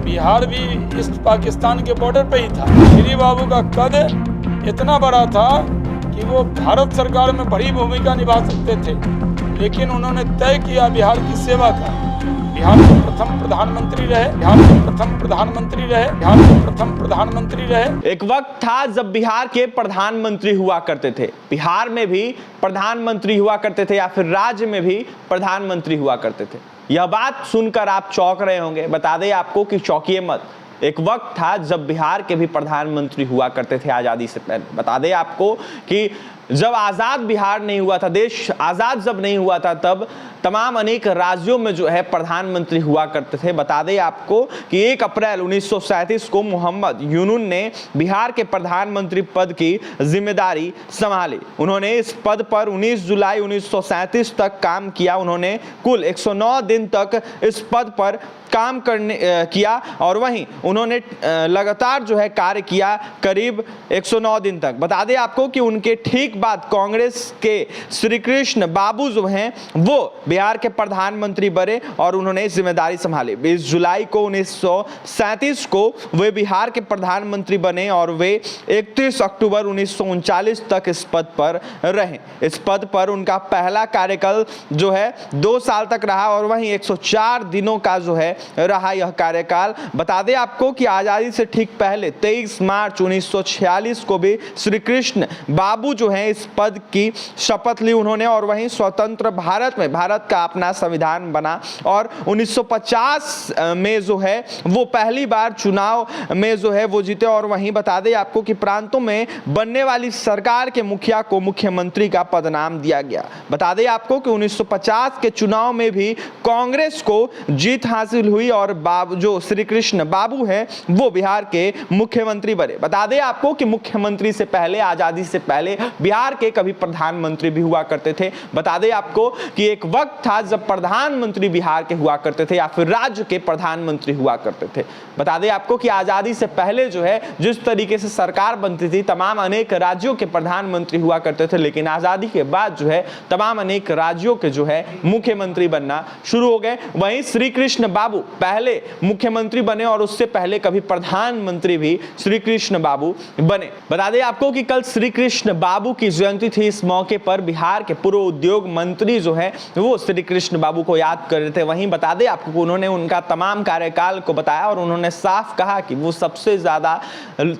बिहार भी ईस्ट पाकिस्तान के बॉर्डर पे ही था। श्री बाबू का कद इतना बड़ा था कि वो भारत सरकार में बड़ी भूमिका निभा सकते थे, लेकिन उन्होंने तय किया बिहार की सेवा का। बिहार के प्रथम प्रधानमंत्री रहे। एक वक्त था जब बिहार के प्रधानमंत्री हुआ करते थे, बिहार में भी प्रधानमंत्री हुआ करते थे या फिर राज्य में भी प्रधानमंत्री हुआ करते थे। यह बात सुनकर आप चौंक रहे होंगे। बता दें आपको कि चौंकिए मत। एक वक्त था जब बिहार के भी प्रधानमंत्री हुआ करते थे आज़ादी से पहले। बता दें आपको कि जब आज़ाद बिहार नहीं हुआ था, देश आज़ाद जब नहीं हुआ था, तब तमाम अनेक राज्यों में जो है प्रधानमंत्री हुआ करते थे। बता दें आपको कि 1 अप्रैल 1937 को मोहम्मद यूनुस ने बिहार के प्रधानमंत्री पद की जिम्मेदारी संभाली। उन्होंने इस पद पर 19 जुलाई 1937 तक काम किया। उन्होंने कुल 109 दिन तक इस पद पर काम किया और वहीं उन्होंने लगातार जो है कार्य किया करीब 109 दिन तक। बता दें आपको कि उनके ठीक बाद कांग्रेस के श्री कृष्ण बाबू जो हैं वो बिहार के प्रधानमंत्री बने और उन्होंने जिम्मेदारी संभाली। 20 जुलाई को 1937 को वे बिहार के प्रधानमंत्री बने और वे 31 अक्टूबर 1939 तक इस पद पर रहे। इस पद पर उनका पहला कार्यकाल जो है 2 साल तक रहा और वहीं 104 दिनों का जो है रहा यह कार्यकाल। बता दें आपको कि आजादी से ठीक पहले 23 मार्च 1946 को भी श्री कृष्ण बाबू जो हैं इस पद की शपथ ली उन्होंने और वहीं स्वतंत्र भारत में भारत का अपना संविधान बना और 1950 में जो है वो पहली बार चुनाव में जो है वो जीते। और वहीं बता दें आपको कि प्रांतों में बनने वाली सरकार के मुखिया को मुख्यमंत्री का पदनाम दिया गया। बता दें आपको कि 1950 के चुनाव में भी कांग्रेस को जीत हासिल हुई और जो श्री कृष्ण बाबू हैं वो बिहार के मुख्यमंत्री बने। बता दें आपको कि मुख्यमंत्री से पहले, आजादी से पहले बिहार के कभी प्रधानमंत्री भी हुआ करते थे। बता दें आपको कि एक वक्त था जब प्रधानमंत्री बिहार के हुआ करते थे या फिर राज्य के प्रधानमंत्री हुआ करते थे। बता दें आपको कि आजादी से पहले जो है जिस तरीके से सरकार बनती थी, तमाम अनेक राज्यों के प्रधानमंत्री हुआ करते थे, लेकिन आजादी के बाद जो है तमाम अनेक राज्यों के जो है मुख्यमंत्री बनना शुरू हो गए। वहीं श्री कृष्ण बाबू पहले मुख्यमंत्री बने और उससे पहले कभी प्रधानमंत्री भी श्री कृष्ण बाबू बने। बता दें आपको कि कल श्री कृष्ण बाबू की जयंती थी। इस मौके पर बिहार के पूर्व उद्योग मंत्री जो है वो श्री कृष्ण बाबू को याद कर रहे थे। वहीं बता दें आपको उन्होंने उनका तमाम कार्यकाल को बताया और उन्होंने साफ कहा कि वो सबसे ज्यादा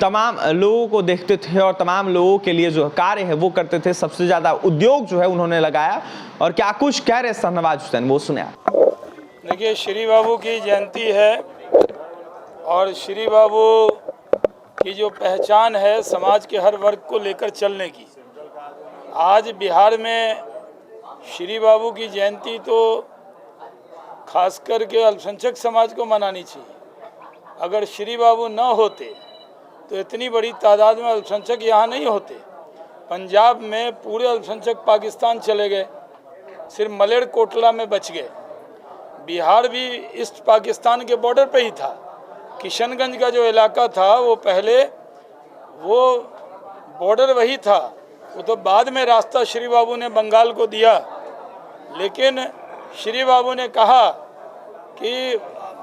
तमाम लोगों को देखते थे और तमाम लोगों के लिए जो कार्य है वो करते थे। सबसे ज्यादा उद्योग जो है उन्होंने लगाया और क्या कुछ कह रहे शाहनवाज हुसैन वो सुने। देखिए, श्री बाबू की जयंती है और श्री बाबू की जो पहचान है समाज के हर वर्ग को लेकर चलने की। आज बिहार में श्री बाबू की जयंती तो खास करके अल्पसंख्यक समाज को मनानी चाहिए। अगर श्री बाबू न होते तो इतनी बड़ी तादाद में अल्पसंख्यक यहाँ नहीं होते। पंजाब में पूरे अल्पसंख्यक पाकिस्तान चले गए, सिर्फ मलेरकोटला में बच गए। बिहार भी ईस्ट पाकिस्तान के बॉर्डर पे ही था। किशनगंज का जो इलाका था वो पहले वो बॉर्डर वही था, वो तो बाद में रास्ता श्री बाबू ने बंगाल को दिया। लेकिन श्री बाबू ने कहा कि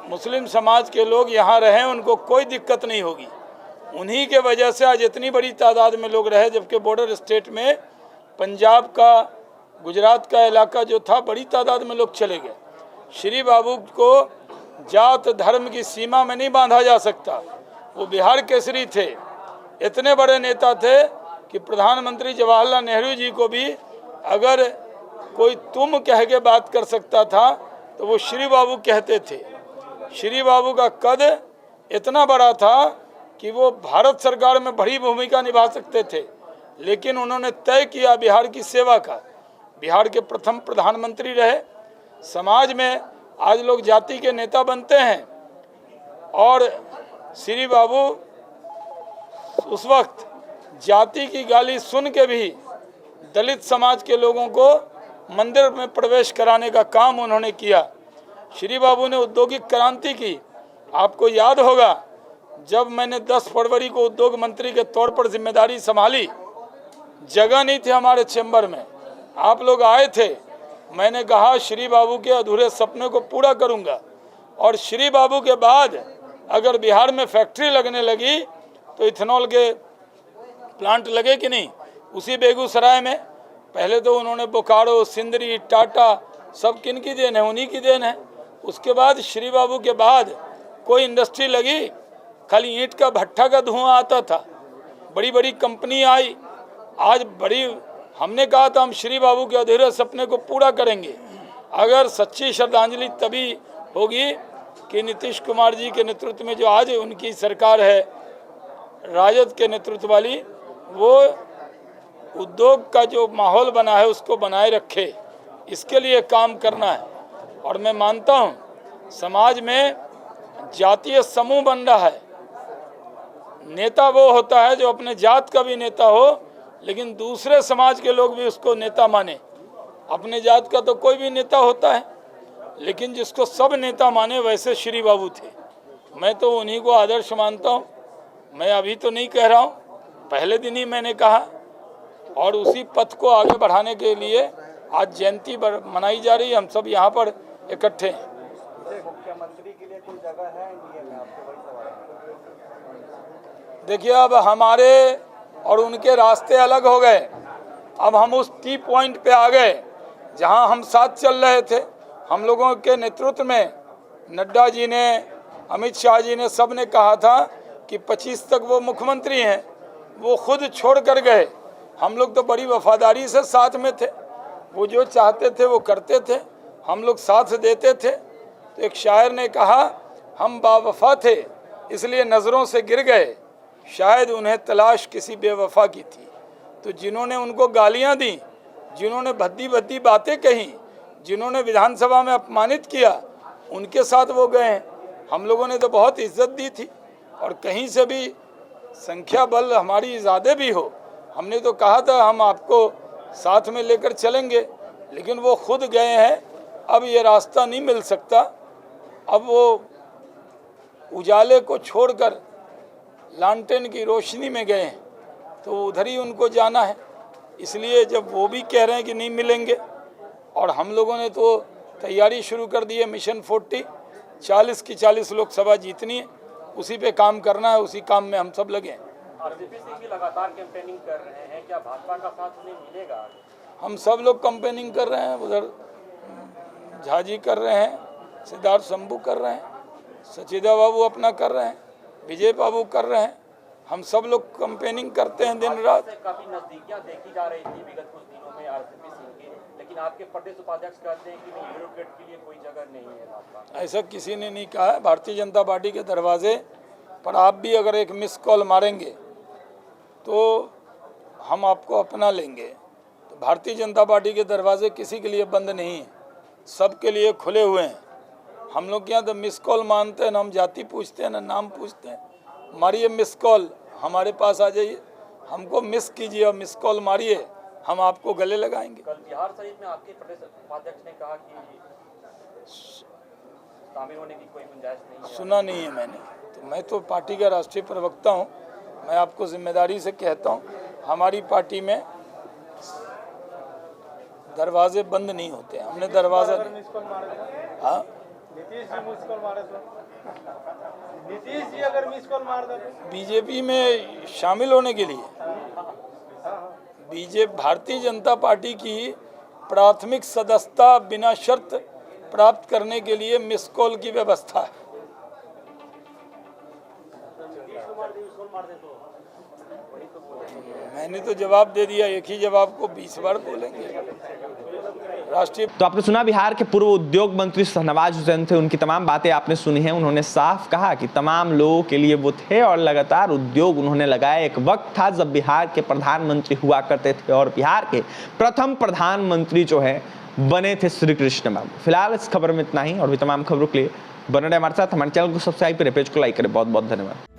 मुस्लिम समाज के लोग यहाँ रहें, उनको कोई दिक्कत नहीं होगी। उन्हीं के वजह से आज इतनी बड़ी तादाद में लोग रहे, जबकि बॉर्डर स्टेट में पंजाब का, गुजरात का इलाका जो था बड़ी तादाद में लोग चले गए। श्री बाबू को जात धर्म की सीमा में नहीं बांधा जा सकता। वो बिहार केसरी थे, इतने बड़े नेता थे कि प्रधानमंत्री जवाहरलाल नेहरू जी को भी अगर कोई तुम कह के बात कर सकता था तो वो श्री बाबू कहते थे। श्री बाबू का कद इतना बड़ा था कि वो भारत सरकार में बड़ी भूमिका निभा सकते थे, लेकिन उन्होंने तय किया बिहार की सेवा का। बिहार के प्रथम प्रधानमंत्री रहे। समाज में आज लोग जाति के नेता बनते हैं और श्री बाबू उस वक्त जाति की गाली सुन के भी दलित समाज के लोगों को मंदिर में प्रवेश कराने का काम उन्होंने किया। श्री बाबू ने औद्योगिक क्रांति की। आपको याद होगा जब मैंने 10 फरवरी को उद्योग मंत्री के तौर पर जिम्मेदारी संभाली, जगह नहीं थी हमारे चैम्बर में, आप लोग आए थे। मैंने कहा श्री बाबू के अधूरे सपने को पूरा करूंगा और श्री बाबू के बाद अगर बिहार में फैक्ट्री लगने लगी तो इथेनॉल के प्लांट लगे कि नहीं? उसी बेगूसराय में पहले तो उन्होंने बोकारो, सिंदरी, टाटा सब किन की देन है? उन्हीं की देन है। उसके बाद श्री बाबू के बाद कोई इंडस्ट्री लगी? खाली ईंट का भट्ठा का धुआं आता था। बड़ी बड़ी कंपनी आई। आज बड़ी हमने कहा था हम श्री बाबू के अधूरे सपने को पूरा करेंगे। अगर सच्ची श्रद्धांजलि तभी होगी कि नीतीश कुमार जी के नेतृत्व में जो आज उनकी सरकार है, राजद के नेतृत्व वाली, वो उद्योग का जो माहौल बना है उसको बनाए रखे। इसके लिए काम करना है। और मैं मानता हूँ समाज में जातीय समूह बन रहा है। नेता वो होता है जो अपने जात का भी नेता हो, लेकिन दूसरे समाज के लोग भी उसको नेता माने। अपने जात का तो कोई भी नेता होता है, लेकिन जिसको सब नेता माने, वैसे श्री बाबू थे। मैं तो उन्हीं को आदर्श मानता हूँ। मैं अभी तो नहीं कह रहा हूँ, पहले दिन ही मैंने कहा। और उसी पथ को आगे बढ़ाने के लिए आज जयंती मनाई जा रही है। हम सब यहाँ पर इकट्ठे हैं। मुख्यमंत्री के लिए कोई जगह है एनडीए में? आपसे वही सवाल है। देखिए, अब हमारे और उनके रास्ते अलग हो गए। अब हम उस टी पॉइंट पे आ गए जहां हम साथ चल रहे थे। हम लोगों के नेतृत्व में नड्डा जी ने, अमित शाह जी ने, सब ने कहा था कि 25 तक वो मुख्यमंत्री हैं। वो खुद छोड़ कर गए। हम लोग तो बड़ी वफादारी से साथ में थे। वो जो चाहते थे वो करते थे, हम लोग साथ देते थे। तो एक शायर ने कहा, हम बावफा थे इसलिए नज़रों से गिर गए, शायद उन्हें तलाश किसी बेवफा की थी। तो जिन्होंने उनको गालियां दी, जिन्होंने भद्दी भद्दी बातें कही, जिन्होंने विधानसभा में अपमानित किया, उनके साथ वो गए हैं। हम लोगों ने तो बहुत इज्जत दी थी। और कहीं से भी संख्या बल हमारी ज़्यादा भी हो, हमने तो कहा था हम आपको साथ में लेकर चलेंगे, लेकिन वो खुद गए हैं। अब ये रास्ता नहीं मिल सकता। अब वो उजाले को छोड़कर लालटेन की रोशनी में गए हैं, तो उधर ही उनको जाना है। इसलिए जब वो भी कह रहे हैं कि नहीं मिलेंगे, और हम लोगों ने तो तैयारी शुरू कर दी है मिशन 40, 40 की 40 लोकसभा जीतनी है, उसी पे काम करना है। उसी काम में हम सब लगे हैं। आरसीपी सिंह भी लगातार कैंपेनिंग कर रहे हैं, क्या भाजपा का साथ उन्हें मिलेगा? हम सब लोग कैंपेनिंग कर रहे हैं। उधर झाजी कर रहे हैं, सिद्धार्थ शंभू कर रहे हैं, सचिदा बाबू अपना कर रहे हैं, विजय बाबू कर रहे हैं। हम सब लोग कैंपेनिंग करते हैं दिन रात। काफी नजदीकियां देखी जा रही थी विगत कुछ दिनों में आरसीपी सिंह की, लेकिन आपके प्रदेश उपाध्यक्ष कहते हैं कि नहीं, ब्यूरोक्रेट के लिए कोई जगह नहीं है भाजपा। ऐसा किसी ने नहीं कहा है। भारतीय जनता पार्टी के दरवाजे पर आप भी अगर एक मिस कॉल मारेंगे तो हम आपको अपना लेंगे। तो भारतीय जनता पार्टी के दरवाजे किसी के लिए बंद नहीं है, सबके लिए खुले हुए हैं। हम लोग यहाँ तो मिस कॉल मानते हैं, ना हम जाति पूछते हैं ना नाम पूछते हैं। मारिए मिस कॉल, हमारे पास आ जाइए, हमको मिस कीजिए और मिस कॉल मारिए, हम आपको गले लगाएंगे। कल बिहार शरीफ में आपके प्रदेश उपाध्यक्ष ने कहा कि शामिल होने की कोई गुंजाइश नहीं है। सुना नहीं है मैंने। तो मैं तो पार्टी का राष्ट्रीय प्रवक्ता हूँ। मैं आपको जिम्मेदारी से कहता हूँ, हमारी पार्टी में दरवाजे बंद नहीं होते हैं। हमने दरवाजा हाँ, नीतीश जी अगर मिस कॉल मार दे बीजेपी में शामिल होने के लिए बीजेपी भारतीय जनता पार्टी की प्राथमिक सदस्यता बिना शर्त प्राप्त करने के लिए मिस कॉल की व्यवस्था है। मैंने तो जवाब दे दिया, एक ही जवाब को 20 बार बोलेंगे। राष्ट्रीय तो आपने सुना बिहार के पूर्व उद्योग मंत्री शाहनवाज हुसैन थे, उनकी तमाम बातें आपने सुनी हैं। उन्होंने साफ कहा कि तमाम लोगों के लिए वो थे और लगातार उद्योग उन्होंने लगाया। एक वक्त था जब बिहार के प्रधानमंत्री हुआ करते थे और बिहार के प्रथम प्रधानमंत्री जो है बने थे श्री कृष्ण बाबू। फिलहाल इस खबर में इतना ही, और भी तमाम खबरों के लिए बने रहे हमारे साथ। हमारे चैनल को सब्सक्राइब करें, पेज को लाइक करें। बहुत बहुत धन्यवाद।